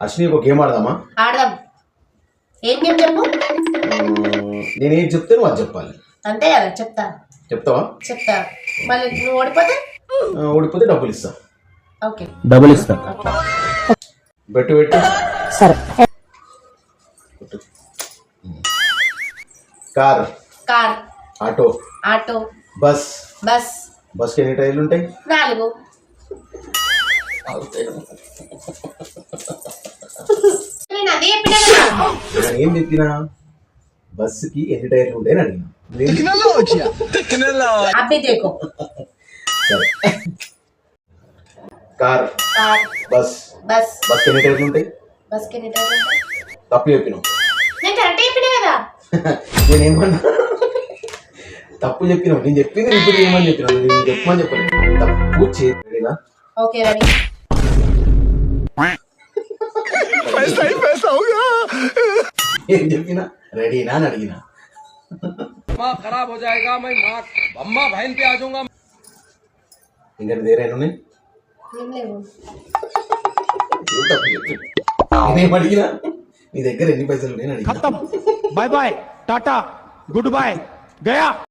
అశ్విని ఒక గేమ్ ఆడదామా? ఆడదాం. ఏం గేమ్ చెప్పు. నేను ఏం చెప్తే నువ్వు అది చెప్పాలి. అంతే కదా, చెప్తా. చెప్తావా? చెప్తా. మళ్ళీ నువ్వు ఓడిపోతే ఓడిపోతే డబ్బులు ఇస్తా. ఓకే, డబ్బులు ఇస్తా. పెట్టు పెట్టు. సరే. Car. Car. Auto. Auto. Bus. Bus. బస్కి ఎన్ని టైర్లు ఉంటాయి? 4. నేను అదే చెప్పినా కదా. నేను ఏం చెప్పినా? బస్సుకి ఎన్ని టైర్లు ఉంటాయి అని అడిగినా. అబ్బి దేకో. సరే. కార్. కార్. బస్. బస్. బస్కి ఎన్ని టైర్లు ఉంటాయి? బస్కి ఎన్ని టైర్లు ఉంటాయి? తప్పు చెప్పినావు. నేను కరెక్ట్ చెప్పినా కదా. నేనేమన్నా తప్పు చెప్పినావు. నేను చెప్పింది ఇప్పుడు ఏమని చెప్పినావు? నేను చెప్పమని చెప్పలేదు. తప్పు చేయలేదా? Okay, ready. ఏం చెప్పినా రెడీనా అని అడిగినా. खराब हो जाएगा मैं अम्मा बहन पे आ जाऊंगा. ఇంకా వేరేనా? ఏం లేవు. నేనేం అడిగినా? నీ దగ్గర ఎన్ని పైసలు నేను అడిగినా. खत्म. Bye bye, tata, goodbye, गया.